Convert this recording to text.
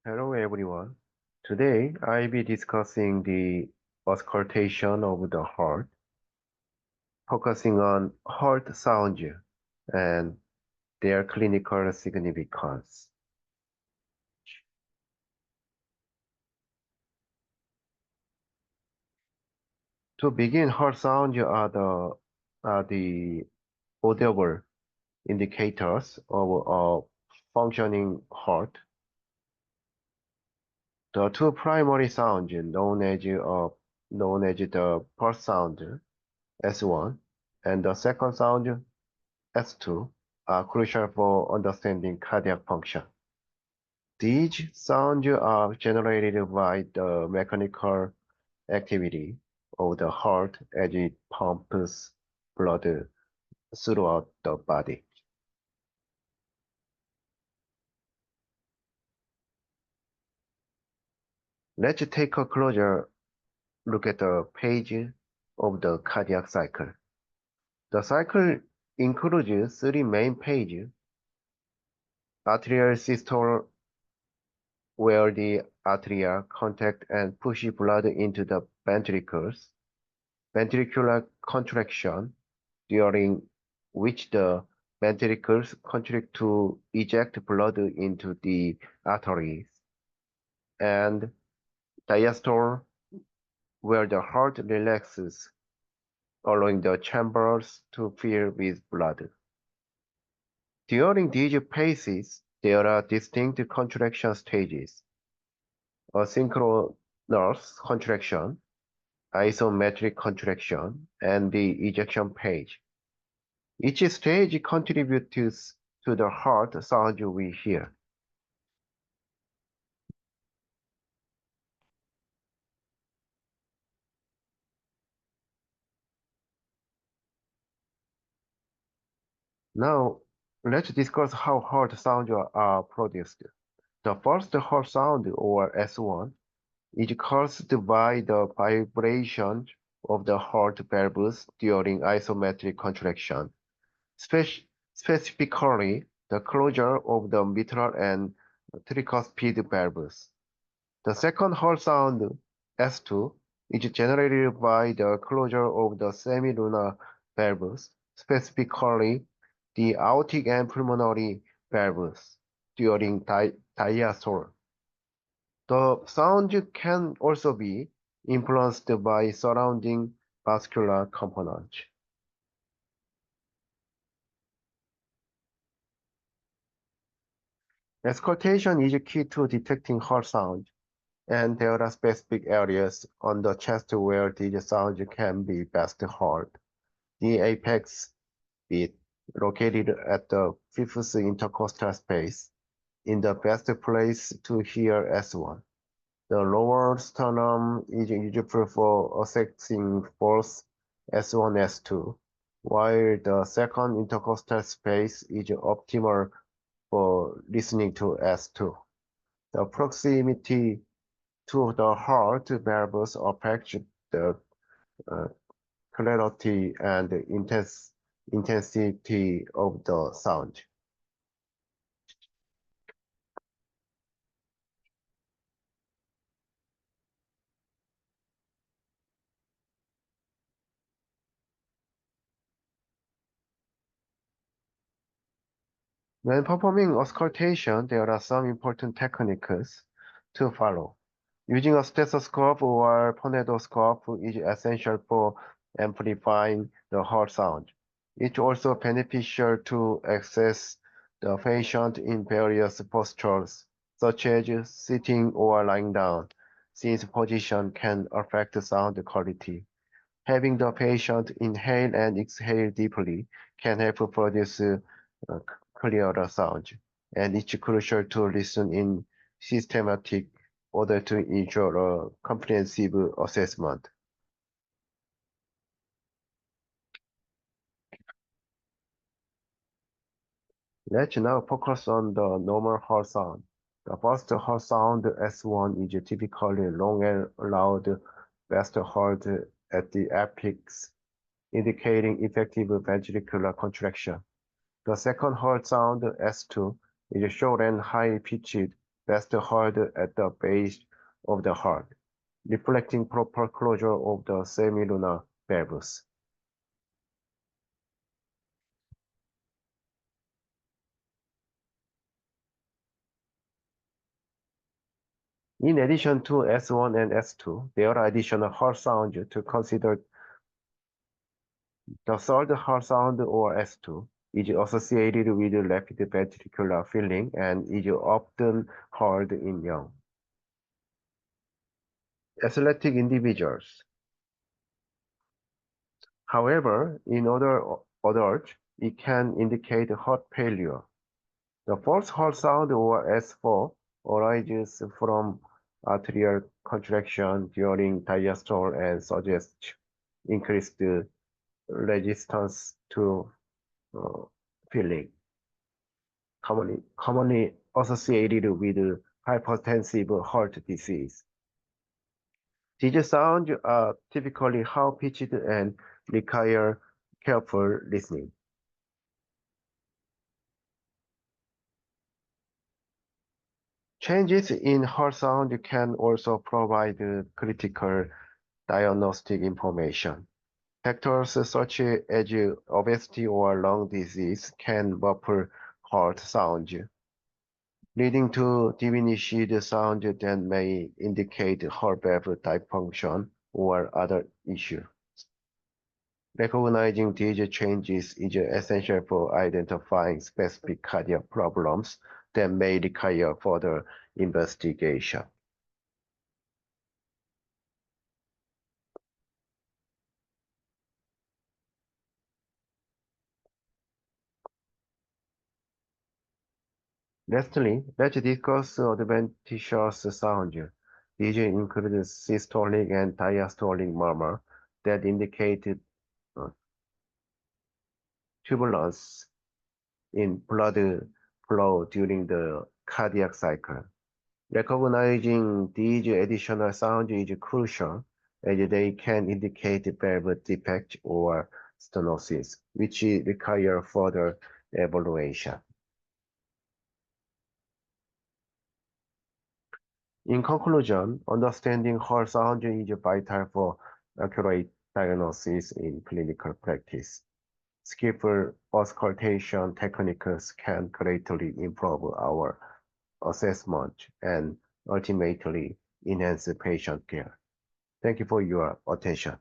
Hello everyone. Today I'll be discussing the auscultation of the heart, focusing on heart sounds and their clinical significance. To begin, heart sounds are the audible indicators of a functioning heart. The two primary sounds known as the pulse sound S1 and the second sound S2 are crucial for understanding cardiac function. These sounds are generated by the mechanical activity of the heart as it pumps blood throughout the body. Let's take a closer look at the page of the cardiac cycle. The cycle includes three main pages: arterial systole, where the atria contract and push blood into the ventricles; ventricular contraction, during which the ventricles contract to eject blood into the arteries; and diastole, where the heart relaxes, allowing the chambers to fill with blood. During these phases, there are distinct contraction stages: asynchronous contraction, isometric contraction, and the ejection phase. Each stage contributes to the heart sound we hear. Now, let's discuss how heart sounds are produced. The first heart sound, or S1, is caused by the vibration of the heart valves during isometric contraction, specifically the closure of the mitral and tricuspid valves. The second heart sound, S2, is generated by the closure of the semilunar valves, specifically the aortic and pulmonary valves, during diastole. The sound can also be influenced by surrounding vascular components. Auscultation is key to detecting heart sound, and there are specific areas on the chest where these sounds can be best heard. The apex beat, located at the fifth intercostal space, is the best place to hear S1. The lower sternum is useful for assessing both S1 and S2, while the second intercostal space is optimal for listening to S2. The proximity to the heart valves affects the uh, clarity and intensity of the sound. When performing auscultation, there are some important techniques to follow. Using a stethoscope or phonendoscope is essential for amplifying the heart sound. It's also beneficial to access the patient in various postures, such as sitting or lying down, since position can affect sound quality. Having the patient inhale and exhale deeply can help produce clearer sound, and it's crucial to listen in systematic order to ensure a comprehensive assessment. Let's now focus on the normal heart sound. The first heart sound, S1, is typically long and loud, best heard at the apex, indicating effective ventricular contraction. The second heart sound, S2, is short and high-pitched, best heard at the base of the heart, reflecting proper closure of the semilunar valves. In addition to S1 and S2, there are additional heart sounds to consider. The third heart sound, or S2, is associated with rapid ventricular filling and is often heard in young, athletic individuals. However, in other adults, it can indicate heart failure. The fourth heart sound, or S4, arises from arterial contraction during diastole and suggests increased resistance to uh, filling, commonly associated with hypertensive heart disease. These sounds are typically high-pitched and require careful listening. Changes in heart sound can also provide critical diagnostic information. Factors such as obesity or lung disease can buffer heart sounds, leading to diminished sound that may indicate heart valve dysfunction or other issues. Recognizing these changes is essential for identifying specific cardiac problems that may require further investigation. Lastly, let's discuss adventitious sounds. These include systolic and diastolic murmur that indicate uh, turbulence in blood flow during the cardiac cycle. Recognizing these additional sounds is crucial as they can indicate valve defect or stenosis, which require further evaluation. In conclusion, understanding heart sound is vital for accurate diagnosis in clinical practice. Skillful auscultation techniques can greatly improve our assessment and ultimately enhance patient care. Thank you for your attention.